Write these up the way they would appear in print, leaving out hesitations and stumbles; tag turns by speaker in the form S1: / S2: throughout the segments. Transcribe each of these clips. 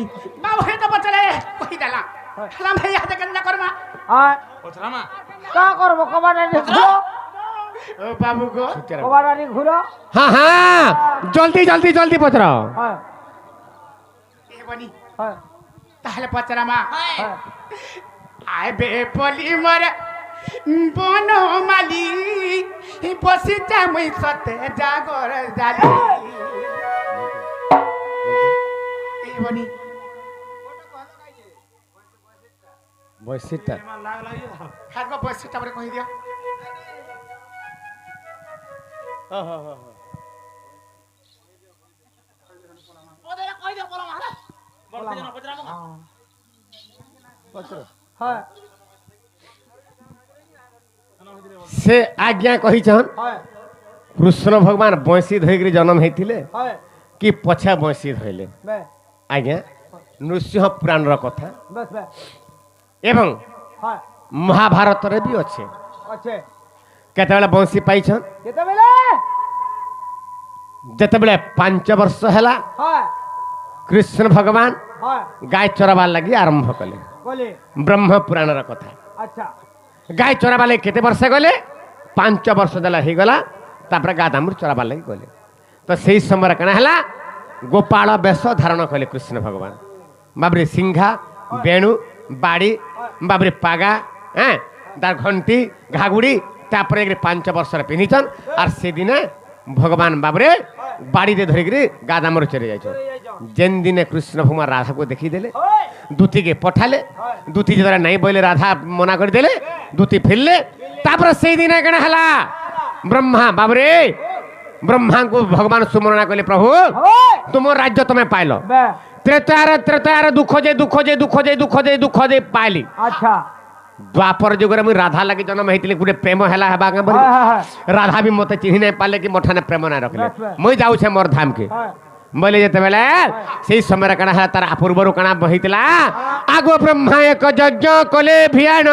S1: बनी
S2: बाबू हे तो बचले कहि देला हला भैया दे केना करमा
S1: हां
S3: पचरामा
S1: का करबो कबाडारी घुरो
S2: ओ बाबू को
S1: कबाडारी घुरो
S4: हाँ हाँ जल्दी जल्दी जल्दी पचरा
S1: हां
S2: ए बनी
S1: हां
S2: ताहले पचरामा
S1: हां
S2: आए बे पली मरे बनो माली बसी जा मुई सते जागर जाली ए बनी
S4: बसीटा
S2: हाथ को बसी तापरे कहि दिया ओदेला कहि दिया बोला महाराज बोल के जना पचरामा
S1: पचरो हां
S4: से आज्ञा कही छन
S1: हां
S4: कृष्ण भगवान बंसी धोइकरी जन्म हेतिले
S1: हां
S4: कि पछा बंसी धोइले
S1: बे
S4: आज्ञा नृसिंह पुराण र कथा
S1: बस बे
S4: एवं
S1: हां
S4: महाभारत रे भी अच्छे
S1: अच्छे
S4: केतेबेले बंसी पाइछन
S1: केते बेले
S4: जेतेबेले 5 वर्ष हैला
S1: हां
S4: कृष्ण भगवान
S1: हां
S4: गाय चराबार लगी आरंभ कले
S1: बोले
S4: ब्रह्म पुराण र कथा
S1: अच्छा
S4: गाय चराबार लगी केते वर्ष गले 5 वर्ष देला ही गला तापर गादामुर चराबार लगी गले तो सही समय कना हैला गोपाल वेश धारण कले कृष्ण भगवान बाबरे सिंघा बेणु बाड़ी बाबरे पागा हैं दार घंटी घागुड़ी तापर 5 वर्ष पिन्हिछन और से दिन भगवान बाबरे बाड़ी रे धरिकरी गादामर चले जाइछन जेन दिन कृष्ण भगवान राधा को देखी देले दूती के पठाले दूती जरा नहीं बोले राधा मना कर देले दूती फिरले तापर से दिन कना हला ब्रह्मा बाबरे ब्रह्मा को भगवान सुमरणा कले प्रभु तुम राज्य तुम्हें पाइलो
S1: बे
S4: त्रेतार दुख दे पाइली
S1: अच्छा
S4: द्वापर जुगरे मुई राधा लगी जन्म हेतिले गुटे प्रेम हैला हेबा के बोली राधा भी मते चिन्हि नहीं पाले कि मोठाने प्रेम ना रखले मुई जाऊ छे मोर धाम के बोले जेते बेले सेही समय कणा है तार अपूर्वरु कणा बहितला आगो ब्रह्मा एक यज्ञ कले भियान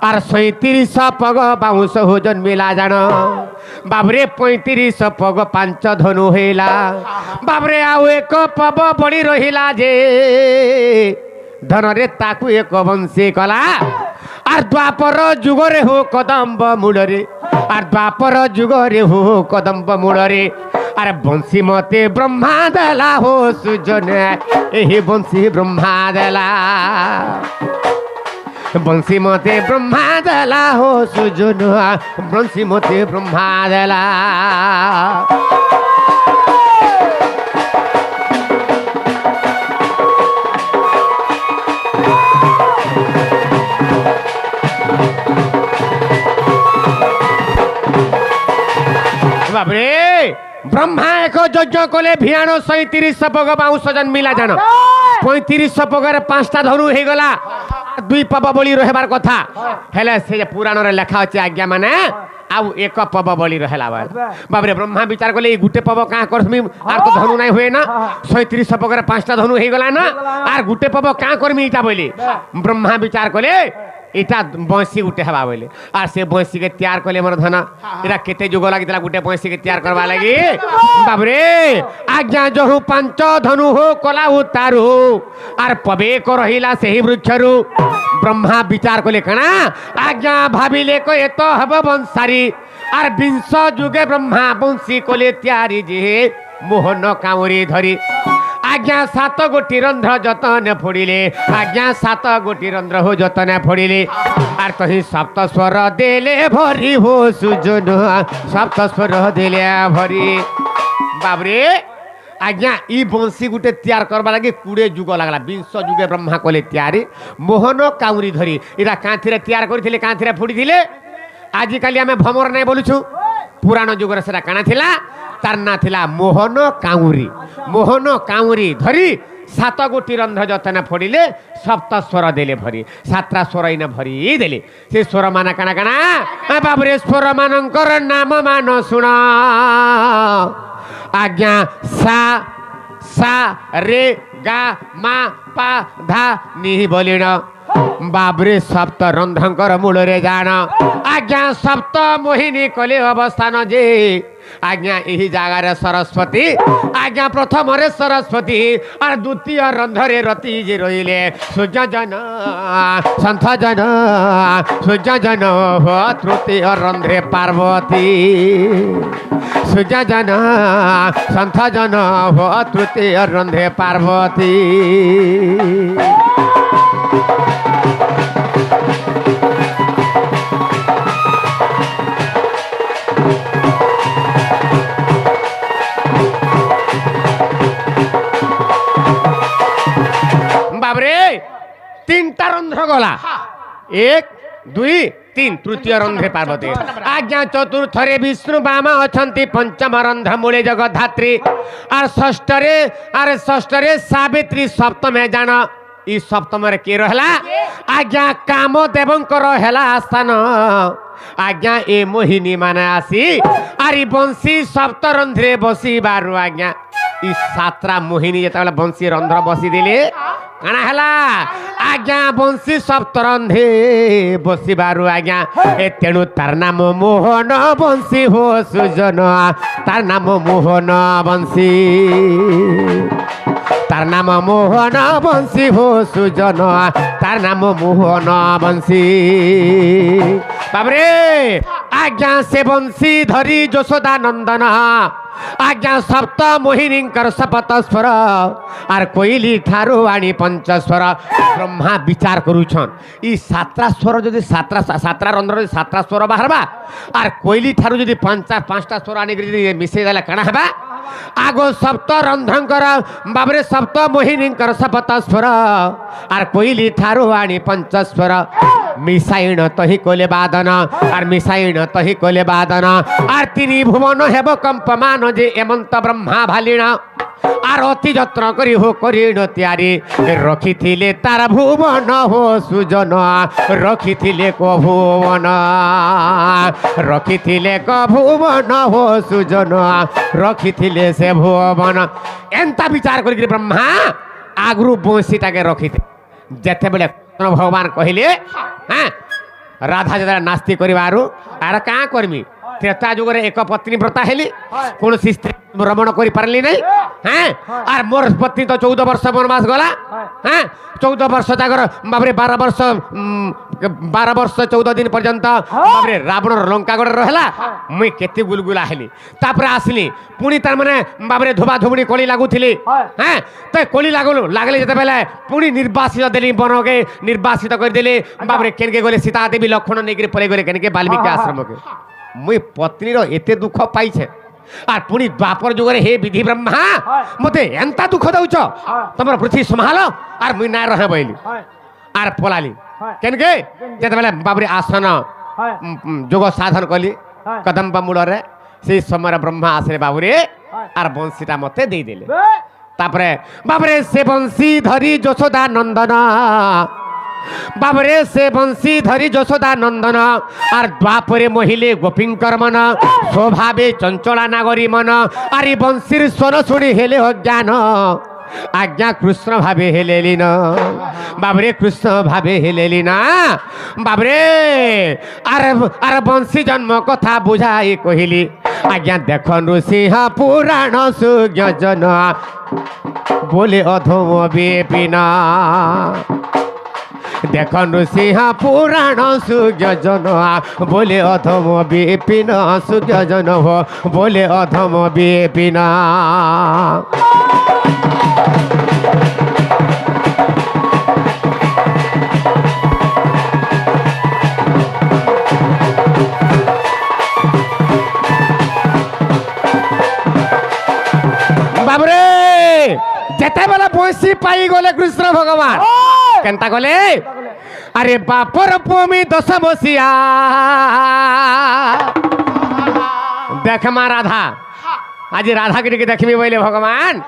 S4: आर 37 पग बाउंस हो जन्मिला जान बाबरे 35 पग 5 धनु हेला बाबरे आउ एक पब बड़ी रहिला जे धन रे ताकू एक वंशी कला आर द्वापर जुगरे हो कदम्ब मूलरे आर द्वापर जुगरे हो कदम्ब मूलरे अरे बंशी मते ब्रह्मा देला हो सुजन एही बंशी ब्रह्मा देला बंशी मते ब्रह्मा देला हो सुजन बंशी मते ब्रह्मा देला बाबरे ब्रह्मा एक यज्ञ कले भियान 37 पग बाउंस जन्मिला जान 35 पगर 5टा धनु हे गला 2 पब बळी रहबार कथा हेले से पुराण रे लेखा अछि आज्ञा माने आउ एक पब बळी रहला बाबरे ब्रह्मा विचार कले गुटे पब का करमी आर तो धनु नाही होए ना 37 पगर 5टा धनु हे गला ना आर गुटे पब का करमी इटा बोली ब्रह्मा विचार कले इटा बंसी गुटे हवा बोले आर से बंसी के तैयार कले मोर धन इरा केते जुग लागितला गुटे बंसी के तैयार करवा लगी बाबरे आज्ञा जहु 5 धनु हो कला उतारू आर पबे को रहिला सेही वृक्षरु ब्रह्मा विचार कले कणा आज्ञा भाबिले को एतो हब बंसारी आर 20 जुगे ब्रह्मा बंसी कले तैयारी जे मोहन काउरी धरी आज्ञा 7 गोटी रंध्र जतन फोड़िले आज्ञा 7 गोटी रंध्र हो जतन फोड़िले आर कहीं सप्त स्वर देले भरी हो सुजन सप्त स्वर देले भरी बाबरे आज्ञा ई बंसी गुटे तैयार करबा लगी 20 जुग लागला 20 जुगे ब्रह्मा कले तैयारी मोहन काउरी धरी इरा कांथिरे तैयार करथिले कांथिरे फोड़िथिले आजि काली हमें भमर नै बोलुछु पुराण जुगर सेटा काना थिला तार ना थिला मोहन काउरी धरी 7 गोटी रंध्र जतन फोड़िले सप्त स्वर देले भरी 7टा स्वर इन भरी देले से स्वर माना काना काना बाबरे स्वर मानकर नाम मान सुन आज्ञा सा सा रे गा मा पा धा नि बोलिण बाबरे सप्त रंध्रंकर मूल रे जान आज्ञा सप्त मोहिनी कले अवस्थान जे आज्ञा यही जगार सरस्वती आज्ञा प्रथम सरस्वती और द्वितीय रंधरे रति जे रहिले सूर्य जन संथ जन सूर्य जन हो तृतीय रंध्रे पार्वती सूर्य जन संथ जन हो तृतीय रंध्रे पार्वती बाबरे तीन टा रंध्र गला 1 2 3 तृतीय रंध्रे पार्वती आज्ञा चतुर्थरे विष्णु बामा अछंती पंचम रंध्र मूले जगधात्री और षष्ठरे सावित्री सप्तम जान ई सप्तम रे के रहला आज्ञा काम देवंकर हेला स्थान आज्ञा ए मोहिनी माने आसी आरी बंशी सप्त रंध्रे बसी बारु आज्ञा ई सातरा मोहिनी जेतबेला बंशी रंध्र बसी दिले काना हला आज्ञा बंशी सप्तरंधे बसी बारु आज्ञा ए तेणु तार नाम मोहन बंशी हो सुजन तार नाम मोहन बंशी तार नाम मोहन बंशी हो सुजन तार नाम मोहन बंशी बाबरे आज्ञा से बंशी धरी यशोदा नंदन आज्ञा सप्त मोहिनींकर शपथ स्वर आर कोइली ठारू आनी पंचस्वर ब्रह्मा विचार करूछन ई सातरा स्वर जदि सातरा रंध्र सातरा स्वर बाहरबा आर कोइली ठारू जदि पांचटा स्वर आनी जदि मिसै देला काना हेबा आगो सप्त रंध्रंकर बाबरे सप्त मोहिनींकर शपथ स्वर आर कोइली ठारू आनी पंचस्वर मिसाइण तही कोले बादन आर मिसाइण तही कोले बादन आर तिनी भुवन हेब कंपमान जे एमंत ब्रह्मा भालिण आर अति यत्न करी हो करिण त्यारी रखिथिले तार भुवन हो सुजन रखिथिले को भुवन रखिथिले को भुवन हो सुजन रखिथिले से भुवन एंता विचार करी ब्रह्मा आगरू बंशीटाके रखिथे जेते बेले भगवान कहले हाँ राधा जरा नास्ती करू आर क्या करमी त्रेता जुगे एक पत्नी व्रता हेली कौन स्त्री रमण कर पारली नहीं हाँ आर मोर पत्नी तो 14 वर्ष वनवास गला हाँ 14 वर्ष जागर बाबरे 12 वर्ष 14 दिन पर्यंत बाबरे रावण लंकागढ़ रहला मुई केते गुलगुला हेली तापर आसली पुणी तार माने बाबरे धोबा धुबड़ी कोली लागुथिली हाँ तो कोली लागले जते बेले पुणी निर्वासित देली बनगे निर्वासित कर देली बाबरे केनके गले सीता देवी लक्ष्मण नेकरे पले गले केनके वाल्मीकि आश्रम के मुई पत्नी रो एते दुख पाइछे आर पुणी द्वापर जुगरे हे विधि ब्रह्मा मते एंता दुख दउछ तमर पृथ्वी संभालो आर मुई ना रहे बैली आर पलाली केनके जते बेले बाबरे आसन जोग साधन कली कदम्ब मूल रे से समय ब्रह्मा आसरे बाबुरे आर बंशीटा मते दे देले तापरे बाबरे से बंशी धरी यशोदा नंदन बाबरे से बंशी धरी यशोदा नंदन आर द्वापरे महिले गोपींकर मन स्वभावे चंचला नागरी मन आरी बंशीर स्वर शुणी हेले अज्ञान आज्ञा कृष्ण भावे हेलेली न बाबरे कृष्ण भावे हेलेली ना बाबरे आर बंशी जन्म कथा बुझाई कहली आज्ञा देखनु सिंह पुराण सुज्ञ जन बोले अधम बेपिना देखनु सिंह पुराण सुज्ञ जन बोले अधम बेपिन सुज्ञ जन हो बोले अधम बेपिना बाबरे जेते बेला बंशी पाई गले कृष्ण भगवान केनता गले अरे बापर पुमी 10 बसिया देख मा राधा आज राधा के देखमी बोले भगवान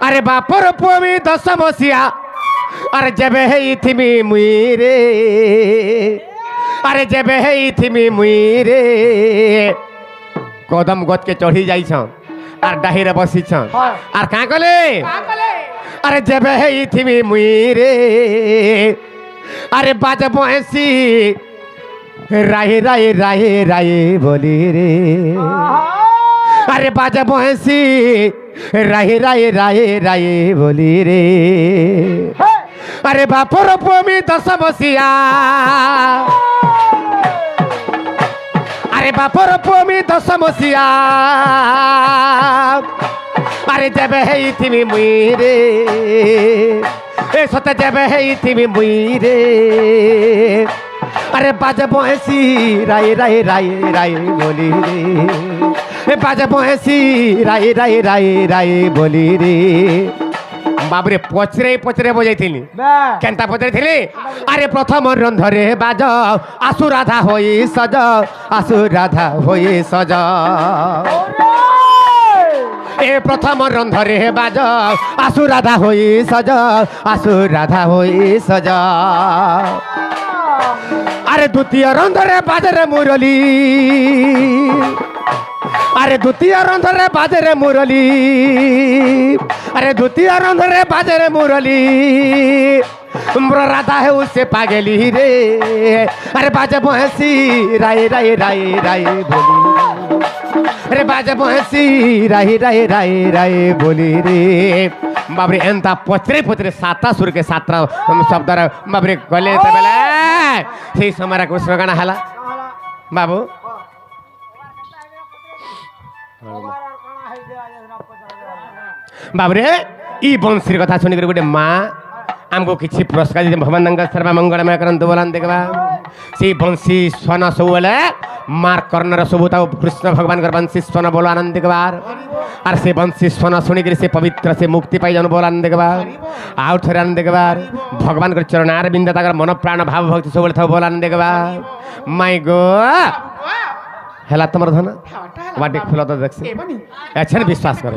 S4: अरे बापर पुमी 10 बसिया अरे जेबे हे थिमी मुई रे अरे जेबे हे थिमी मुई रे कदम गत के चढ़ी जाई छ आर डाहिरे बसी छ आर का कले अरे जेबे हे थिमी मुई रे अरे बाज बंशी राहे राहे राहे राहे बोली रे আরে বাজে বহেসি রায়ে রায়ে রায়ে রায়ে বলি রে আরে বাপর পমি 10 বসিয়া আরে বাপর পমি 10 বসিয়া আরে যাবে হেই তুমি মুই রে এ সতে যাবে হেই তুমি মুই রে আরে বাজে বহেসি রায়ে রায়ে রায়ে রায়ে বলি রে এ বাজে বহেসি রায়ে রায়ে রায়ে রায়ে বলি রে বাবরে পচরে পচরে বজাইছিলি কেনতা পচরেছিলি আরে প্রথম রন্ধরে বাজ আসু রাধা হই সজ আসু রাধা হই সজ এ প্রথম রন্ধরে বাজ আসু রাধা হই সজ আসু রাধা হই সজ আরে দ্বিতীয় রন্ধরে বাজরে মুরলি আরে দ্বিতীয় রন্ধরে বাজরে মুরলি আরে দ্বিতীয় রন্ধরে বাজরে মুরলি রাধা হেউ সে পাগেলি রে আরে বাজে বহেসি রায়ে রায়ে রায়ে রায়ে বলি রে বাজে বহেসি রায়ে রায়ে রায়ে রায়ে বলি রে বাবরে এন্তা পচরে পচরে সাতটা সুরকে সাতটা শব্দর বাবরে গলে বেলা সেই সময় কৃষ্ণ গান হেলা বাবু বাবরে ই বংশীর কথা শুনিকি গোটে মা আমକୁ କିଛି ପୁରସ୍କାର ଦେଇଛନ୍ତି ଭଗବାନ ତାଙ୍କ ସର୍ବ ମଙ୍ଗଳମୟ କରନ୍ତୁ ବୋଲାନ୍ ଦେଖିବା ସେଇ ବଂଶୀ ସ୍ୱନ ସବୁବେଳେ ମାର କର୍ଣ୍ଣର ସବୁ ତାକୁ କୃଷ୍ଣ ଭଗବାନଙ୍କର ବଂଶୀ ସ୍ୱନ ବୋଲ ଆନନ୍ଦ ଦେଖିବାର আর সে বংশী স্বন শুনিকি সে পবিত্র সে মুক্তি পাই যান বল আনন্দ দেখবার আউ থরে আনন্দ দেখবার ভগবানଙ୍କର চরণার বিন্দু তাଙ୍କର মন প্রাণ ভাব ভক্তি ସବୁବେଳେ থাও বল আনন্দ দেখবার মাই গো হেলা তোমার ধন বাটি ফুল তো দেখছি আচ্ছা বিশ্বাস করো